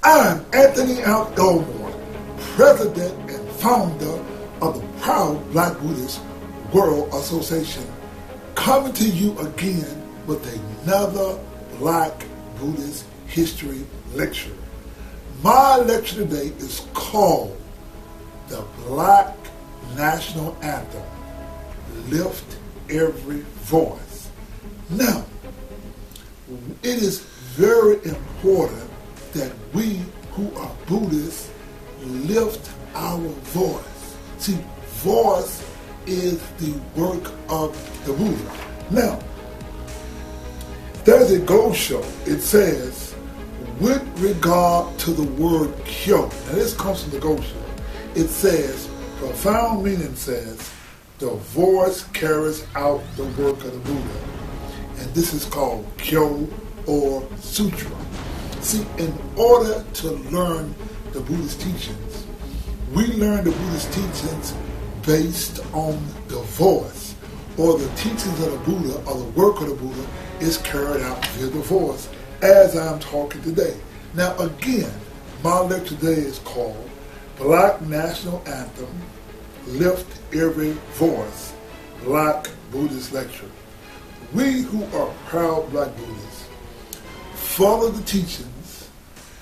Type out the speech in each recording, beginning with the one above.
I'm Anthony Elmore, President and Founder of the proud Black Buddhist World Association, coming to you again with another Black Buddhist History Lecture. My lecture today is called the Black National Anthem, Lift Every Voice. Now, it is very important that we who are Buddhists lift our voice. See, voice is the work of the Buddha. Now, there's a Gosho. It says, with regard to the word Kyo, now this comes from the Gosho, it says, profound meaning says, the voice carries out the work of the Buddha. And this is called Kyo or Sutra. See, in order to learn the Buddhist teachings, we learn the Buddhist teachings based on the voice, or the teachings of the Buddha, or the work of the Buddha is carried out via the voice, as I'm talking today. Now again, my lecture today is called Black National Anthem, Lift Every Voice, Black Buddhist Lecture. We who are proud Black Buddhists follow the teachings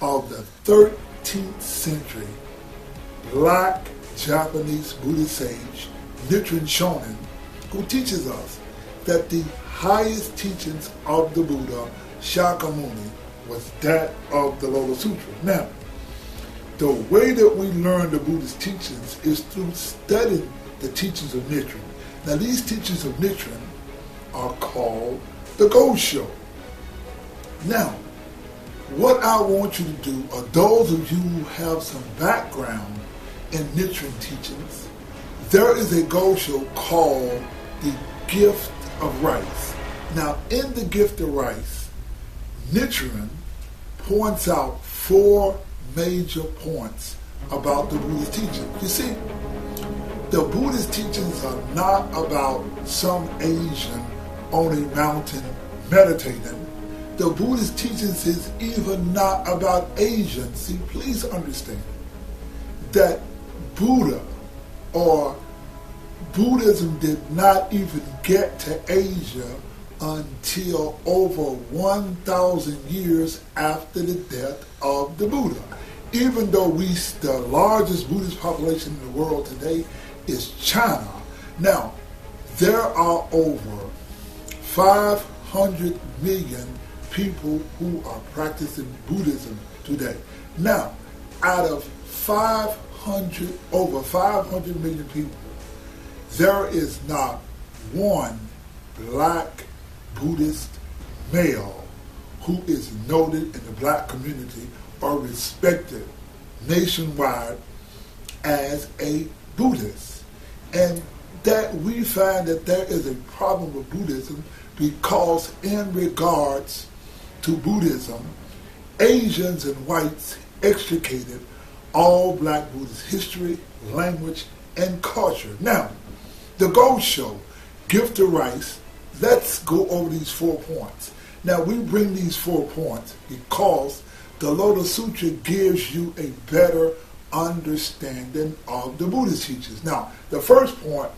of the 13th century Black Japanese Buddhist sage Nichiren Shonin, who teaches us that the highest teachings of the Buddha Shakyamuni was that of the Lotus Sutra. Now, the way that we learn the Buddhist teachings is through studying the teachings of Nichiren. Now, these teachings of Nichiren are called the Gosho. Now, what I want you to do, or those of you who have some background in Nichiren teachings, there is a Gosho called the Gift of Rice. Now, in the Gift of Rice, Nichiren points out 4 major points about the Buddhist teachings. You see, the Buddhist teachings are not about some Asian on a mountain meditating. The Buddhist teachings is even not about Asians. See, please understand that Buddha or Buddhism did not even get to Asia until over 1,000 years after the death of the Buddha. Even though the largest Buddhist population in the world today is China. Now, there are over 500 million people who are practicing Buddhism today. Now, out of over 500 million people, there is not one Black Buddhist male who is noted in the Black community or respected nationwide as a Buddhist. And that we find that there is a problem with Buddhism because in regards to Buddhism, Asians and whites extricated all Black Buddhist history, language, and culture. Now, the Gosho, Gift of Rice, let's go over these 4 points. Now, we bring these 4 points because the Lotus Sutra gives you a better understanding of the Buddhist teachings. Now, the first point,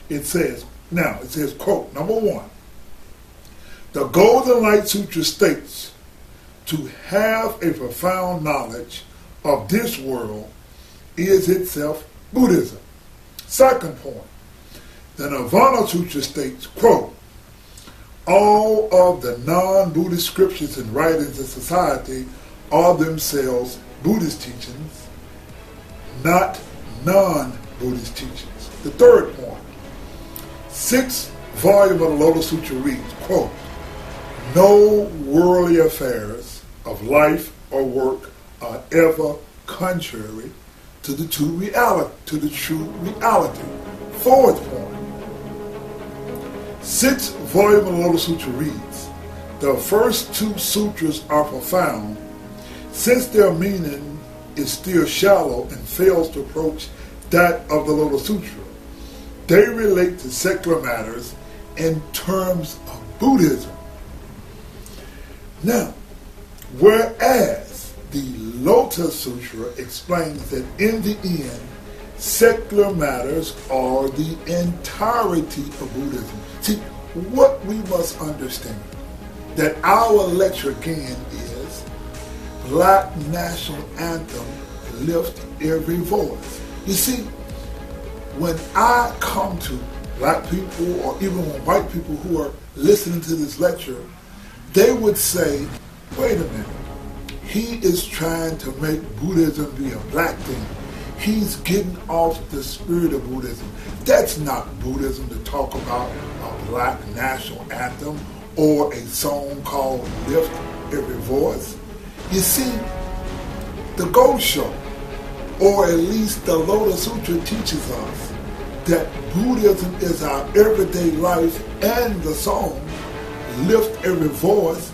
it says, quote, number 1, the Golden Light Sutra states, to have a profound knowledge of this world is itself Buddhism. Second point, the Nirvana Sutra states, quote, all of the non-Buddhist scriptures and writings in society are themselves Buddhist teachings, not non-Buddhist teachings. The third point, 6th volume of the Lotus Sutra reads, quote, no worldly affairs of life or work are ever contrary to the true reality. Fourth point, 6th volume of the Lotus Sutra reads, the first 2 sutras are profound, since their meaning is still shallow and fails to approach that of the Lotus Sutra. They relate to secular matters in terms of Buddhism. Now, whereas the Lotus Sutra explains that in the end, secular matters are the entirety of Buddhism. See, what we must understand, that our lecture again is Black National Anthem, Lift Every Voice. You see, when I come to black people or even white people who are listening to this lecture, they would say, wait a minute, he is trying to make Buddhism be a black thing. He's getting off the spirit of Buddhism. That's not Buddhism to talk about a black national anthem or a song called Lift Every Voice. You see, the Gosho, or at least the Lotus Sutra, teaches us that Buddhism is our everyday life, and the song Lift Every Voice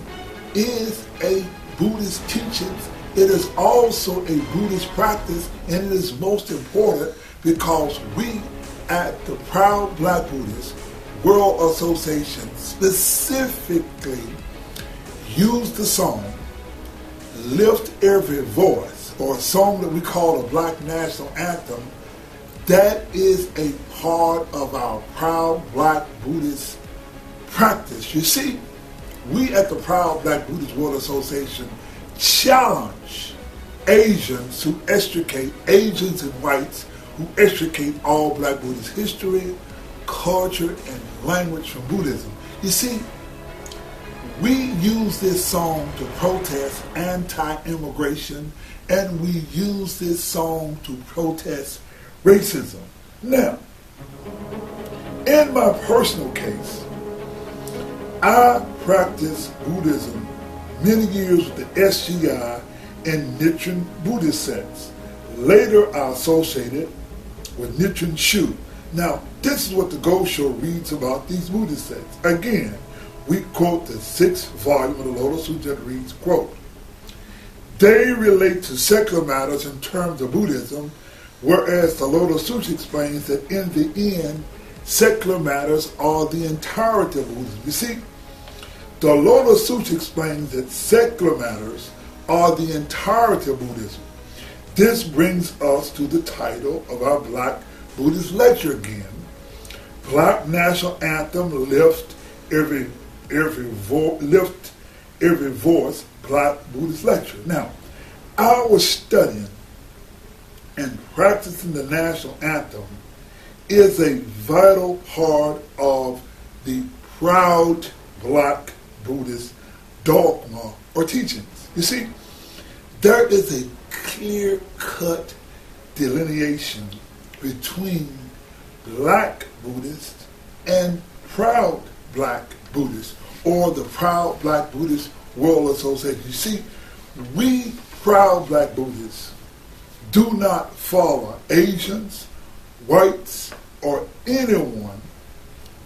is a Buddhist teaching. It is also a Buddhist practice, and it is most important because we at the Proud Black Buddhist World Association specifically use the song Lift Every Voice, or a song that we call a Black National Anthem. That is a part of our Proud Black Buddhist practice. You see, we at the Proud Black Buddhist World Association challenge Asians who extricate, Asians and whites who extricate all black Buddhist history, culture, and language from Buddhism. You see, we use this song to protest anti-immigration, and we use this song to protest racism. Now, in my personal case, I practiced Buddhism many years with the SGI and Nichiren Buddhist sects. Later, I associated with Nichiren Shonin. Now, this is what the Gosho reads about these Buddhist sects. Again, we quote the 6th volume of the Lotus Sutra that reads, quote, they relate to secular matters in terms of Buddhism, whereas the Lotus Sutra explains that in the end, secular matters are the entirety of Buddhism. You see, the Lotus Sutra explains that secular matters are the entirety of Buddhism. This brings us to the title of our Black Buddhist Lecture again. Black National Anthem, Lift Every Voice, Black Buddhist Lecture. Now, I was studying and practicing the National Anthem is a vital part of the Proud Black Buddhist dogma or teachings. You see, there is a clear-cut delineation between Black Buddhists and Proud Black Buddhists, or the Proud Black Buddhist World Association. You see, we Proud Black Buddhists do not follow Asians, whites, or anyone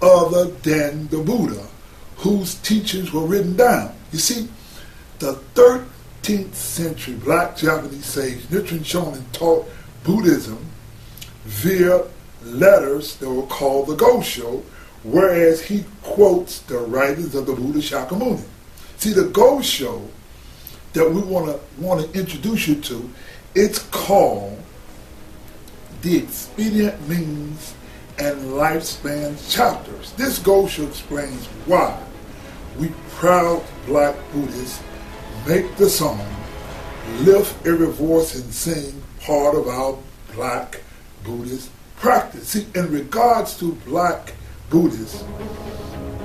other than the Buddha, whose teachings were written down. You see, the 13th century black Japanese sage Nichiren Shonin taught Buddhism via letters that were called the Gosho, whereas he quotes the writings of the Buddha Shakyamuni. See, the Gosho that we want to introduce you to, it's called the Expedient Means and Lifespan Chapters. This Gosho explains why we Proud Black Buddhists make the song Lift Every Voice and Sing part of our Black Buddhist practice. See, in regards to Black Buddhists,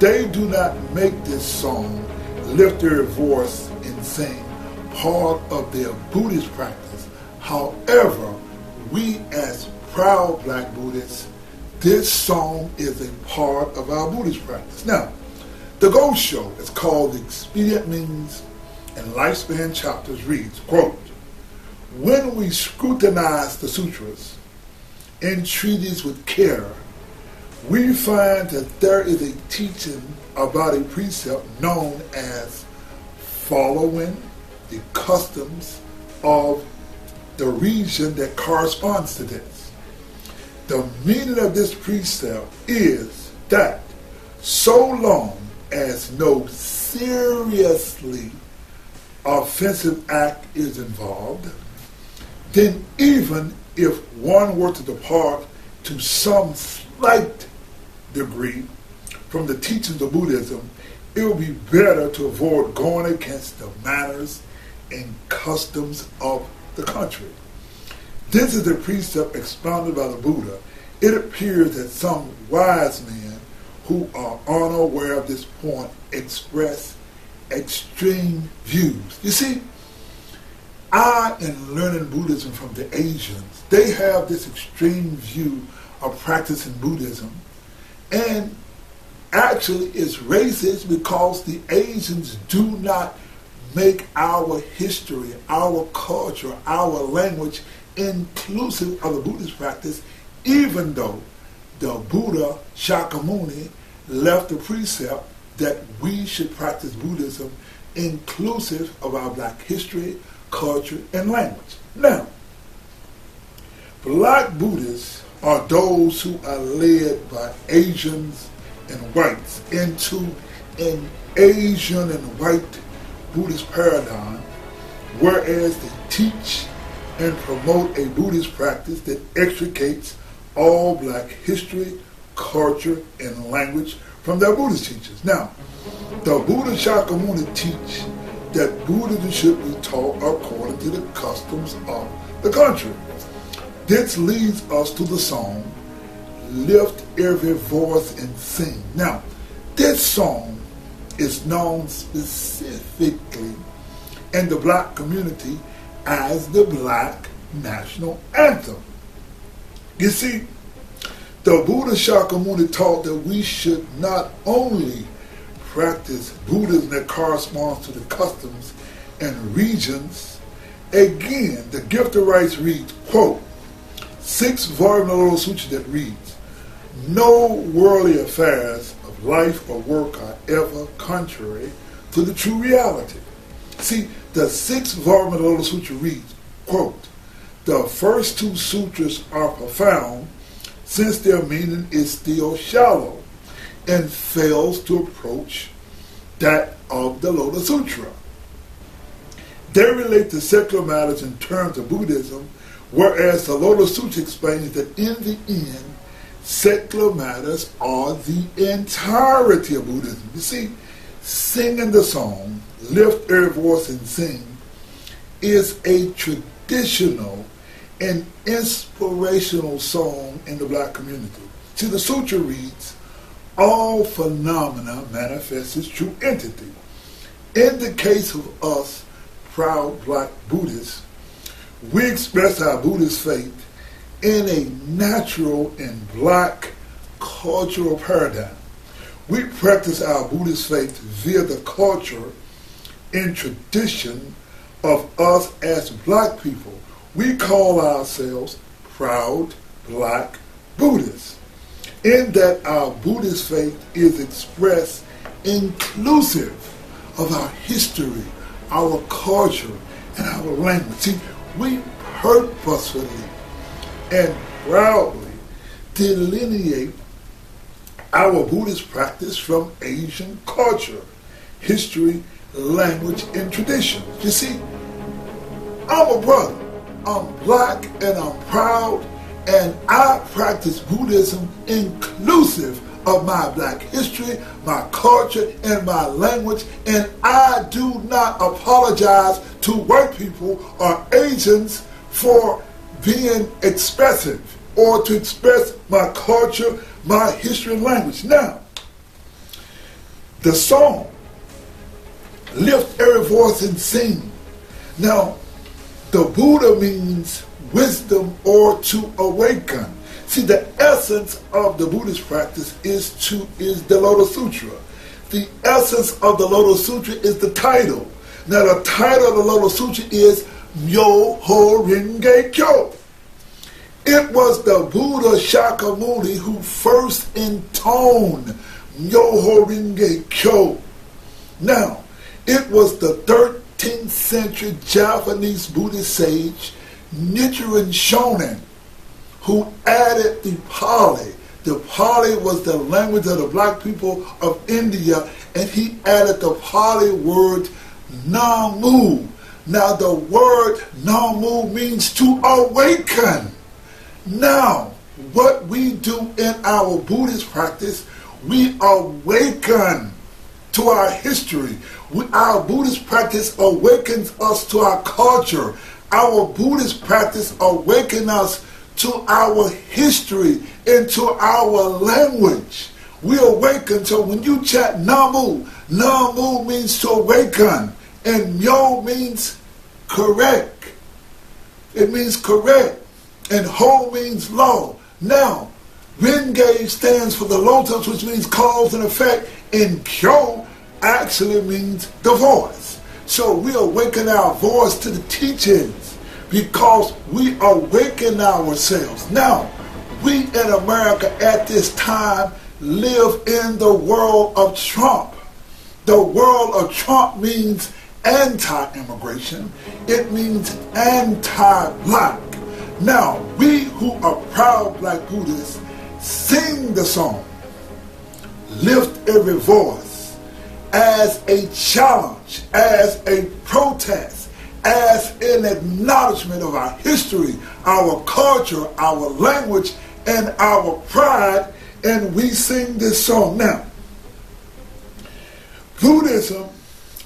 they do not make this song Lift Every Voice and Sing part of their Buddhist practice. However, we as Proud Black Buddhists, this song is a part of our Buddhist practice. Now, the Gosho is called the Expedient Means and Lifespan Chapters reads, quote, when we scrutinize the sutras and treatises with care, we find that there is a teaching about a precept known as following the customs of the region that corresponds to this. The meaning of this precept is that so long as no seriously offensive act is involved, then even if one were to depart to some slight degree from the teachings of Buddhism, it would be better to avoid going against the manners and customs of the country. This is the precept expounded by the Buddha. It appears that some wise men who are unaware of this point express extreme views. You see, in learning Buddhism from the Asians, they have this extreme view of practicing Buddhism, and actually it's racist because the Asians do not make our history, our culture, our language inclusive of the Buddhist practice, even though the Buddha Shakyamuni left the precept that we should practice Buddhism inclusive of our black history, culture, and language. Now, black Buddhists are those who are led by Asians and whites into an Asian and white Buddhist paradigm, whereas they teach and promote a Buddhist practice that extricates all black history, culture, and language from their Buddhist teachers. Now, the Buddha Shakyamuni teach that Buddhism should be taught according to the customs of the country. This leads us to the song, Lift Every Voice and Sing. Now, this song is known specifically in the black community as the Black National Anthem. You see, the Buddha Shakyamuni taught that we should not only practice Buddhism that corresponds to the customs and regions. Again, the Gift of Rights reads, quote, 6th volume of the Lotus Sutra that reads, no worldly affairs of life or work are ever contrary to the true reality. See, the 6th volume of the Lotus Sutra reads, quote, the first 2 sutras are profound since their meaning is still shallow and fails to approach that of the Lotus Sutra. They relate to secular matters in terms of Buddhism, whereas the Lotus Sutra explains that in the end, secular matters are the entirety of Buddhism. You see, singing the song, Lift Every Voice and Sing, is a traditional and inspirational song in the black community. See, the sutra reads, all phenomena manifest as true entity. In the case of us, proud black Buddhists, we express our Buddhist faith in a natural and black cultural paradigm. We practice our Buddhist faith via the culture and tradition of us as black people. We call ourselves proud black Buddhists, in that our Buddhist faith is expressed inclusive of our history, our culture, and our language. See, we purposefully and proudly delineate our Buddhist practice from Asian culture, history, language, and tradition. You see, I'm a brother. I'm black and I'm proud, and I practice Buddhism inclusive of my black history, my culture, and my language, and I do not apologize to white people or Asians for being expressive or to express my culture, my history, and language. Now, the song, Lift Every Voice and Sing. Now, the Buddha means wisdom or to awaken. See, the essence of the Buddhist practice is the Lotus Sutra. The essence of the Lotus Sutra is the title. Now, the title of the Lotus Sutra is Myoho Renge Kyo. It was the Buddha Shakyamuni who first intoned Myoho Renge Kyo. Now, it was the 13th century Japanese Buddhist sage Nichiren Shonin who added the Pali. The Pali was the language of the black people of India, and he added the Pali word Namu. Now the word Namu means to awaken. Now, what we do in our Buddhist practice, we awaken to our history. Our Buddhist practice awakens us to our culture. Our Buddhist practice awakens us to our history and to our language. We awaken. So when you chant Namu, Namu means to awaken. And Myo means correct. It means correct. And Ho means law. Now, Renge stands for the Lotus, which means cause and effect. And Kyo actually means the voice. So we awaken our voice to the teachings because we awaken ourselves. Now, we in America at this time live in the world of Trump. The world of Trump means anti-immigration. It means anti-black. Now, we who are proud Black Buddhists sing the song, lift every voice, as a challenge, as a protest, as an acknowledgement of our history, our culture, our language, and our pride, and we sing this song. Now, Buddhism,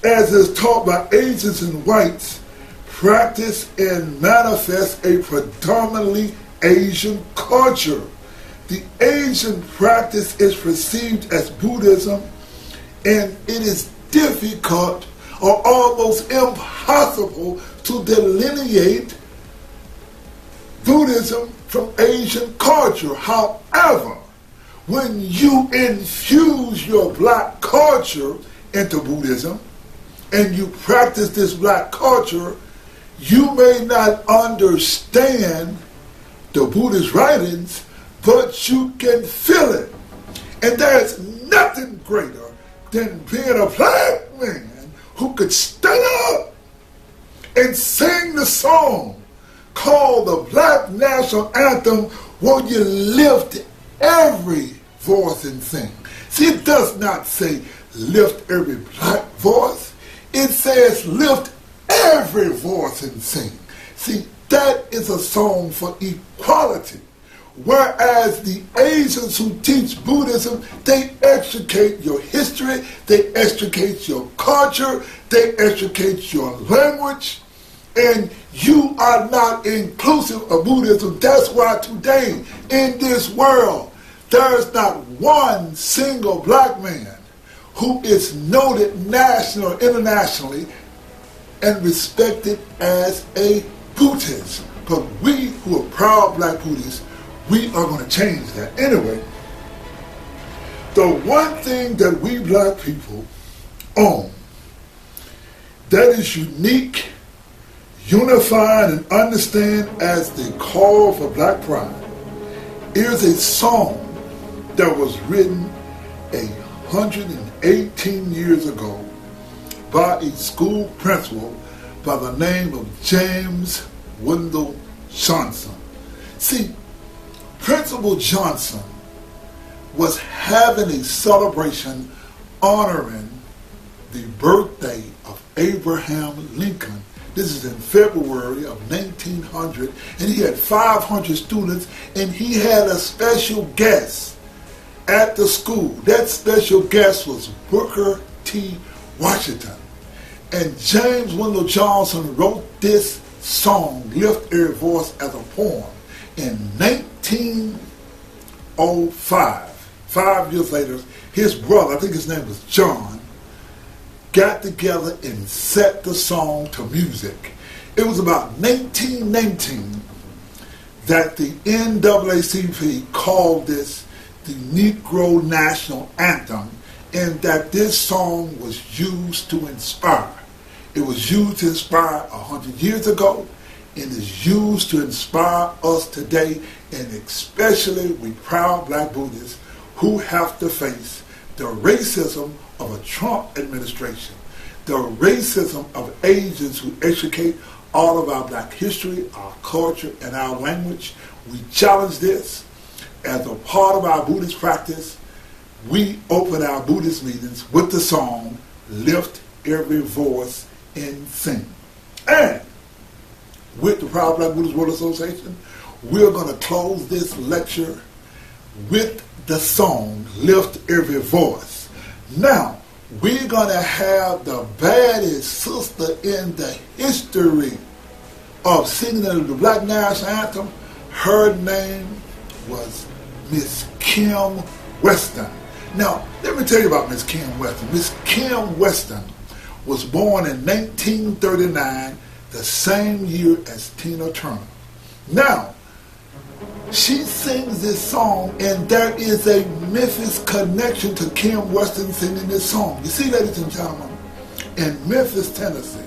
as is taught by Asians and whites, practice and manifest a predominantly Asian culture. The Asian practice is perceived as Buddhism, and it is difficult or almost impossible to delineate Buddhism from Asian culture. However, when you infuse your black culture into Buddhism and you practice this black culture, you may not understand the Buddhist writings, but you can feel it. And there's nothing greater than being a black man who could stand up and sing the song called the Black National Anthem, where you lift every voice and sing. See, it does not say lift every black voice. It says lift every voice and sing. See, that is a song for equality. Whereas the Asians who teach Buddhism, they extricate your history, they extricate your culture, they extricate your language, and you are not inclusive of Buddhism. That's why today in this world, there is not one single black man who is noted nationally or internationally and respected as a Buddhist. But we who are proud black Buddhists, we are going to change that. Anyway, the one thing that we black people own that is unique, unified, and understand as the call for black pride is a song that was written 118 years ago by a school principal by the name of James Wendell Johnson. See, Principal Johnson was having a celebration honoring the birthday of Abraham Lincoln. This is in February of 1900, and he had 500 students, and he had a special guest at the school. That special guest was Booker T. Washington. And James Wendell Johnson wrote this song, Lift Every Voice, as a poem in 1905. 5 years later, his brother, I think his name was John, got together and set the song to music. It was about 1919 that the NAACP called this the Negro National Anthem, and that this song was used to inspire. It was used to inspire 100 years ago, and is used to inspire us today, and especially we proud black Buddhists who have to face the racism of a Trump administration, the racism of Asians who educate all of our black history, our culture, and our language. We challenge this. As a part of our Buddhist practice, we open our Buddhist meetings with the song, Lift Every Voice and Sing. And with the Proud Black Buddhist World Association, we're going to close this lecture with the song, Lift Every Voice. Now, we're going to have the baddest sister in the history of singing the Black National Anthem. Her name was Miss Kim Weston. Now, let me tell you about Miss Kim Weston. Miss Kim Weston was born in 1939, the same year as Tina Turner. Now, she sings this song, and there is a Memphis connection to Kim Weston singing this song. You see, ladies and gentlemen, in Memphis, Tennessee,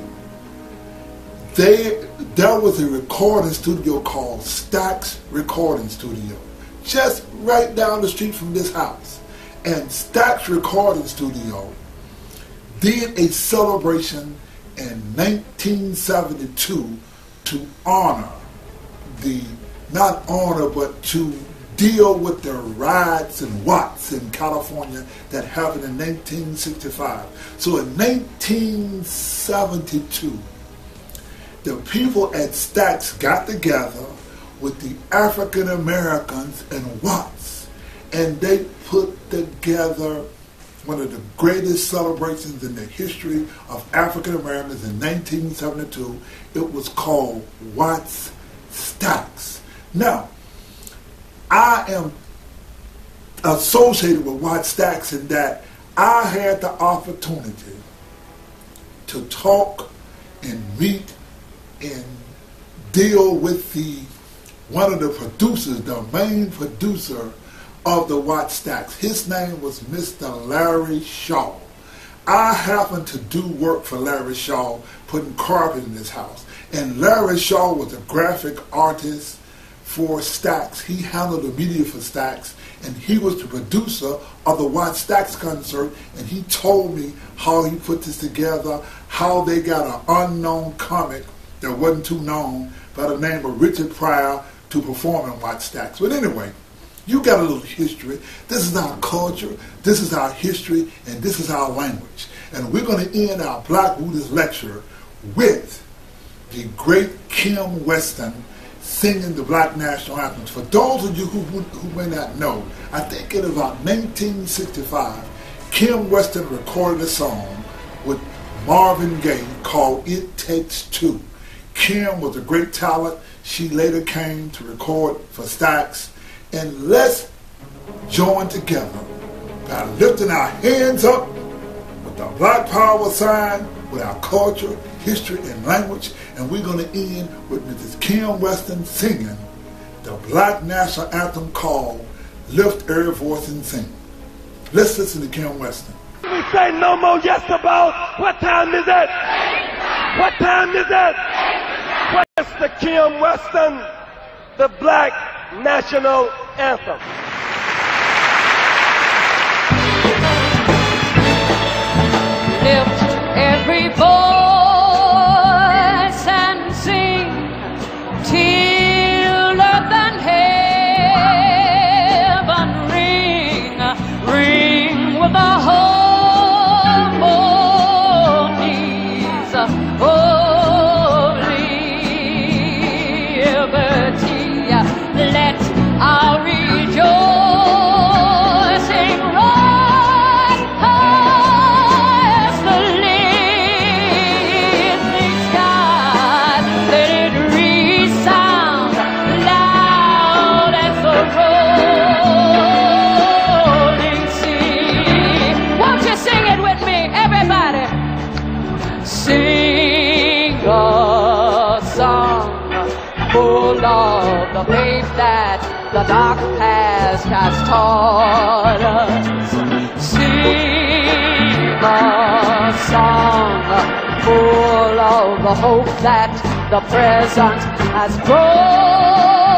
there was a recording studio called Stax Recording Studio, just right down the street from this house. And Stax Recording Studio did a celebration in 1972 to honor not honor, but to deal with the riots and Watts in California that happened in 1965. So in 1972, the people at Stax got together with the African Americans and Watts, and they put together one of the greatest celebrations in the history of African Americans in 1972. It was called Watts Stax. Now, I am associated with Watts Stax in that I had the opportunity to talk and meet and deal with one of the producers, the main producer of the Watts Stax. His name was Mr. Larry Shaw. I happened to do work for Larry Shaw, putting carpet in his house. And Larry Shaw was a graphic artist for Stax. He handled the media for Stax, and he was the producer of the Watts Stax concert, and he told me how he put this together, how they got an unknown comic that wasn't too known by the name of Richard Pryor to perform in Watts Stax. But anyway, you got a little history. This is our culture, this is our history, and this is our language. And we're going to end our Black Buddhist lecture with the great Kim Weston singing the Black National Anthems. For those of you who may not know, I think in about 1965, Kim Weston recorded a song with Marvin Gaye called It Takes Two. Kim was a great talent. She later came to record for Stax. And let's join together by lifting our hands up with the Black Power sign, with our culture, history, and language. And we're going to end with Mrs. Kim Weston singing the Black National Anthem called Lift Every Voice and Sing. Let's listen to Kim Weston. We say no more yes about what time is it? What time is it? What's the Kim Weston, the Black National Anthem? Lift every voice and sing till earth and heaven ring, ring with the harmonies of liberty. Let our rejoicing rise as the listening sky. Let it resound loud as the rolling sea. Won't you sing it with me, everybody? Sing a song full of the faith that the dark past has taught us. Sing a song full of the hope that the present has brought.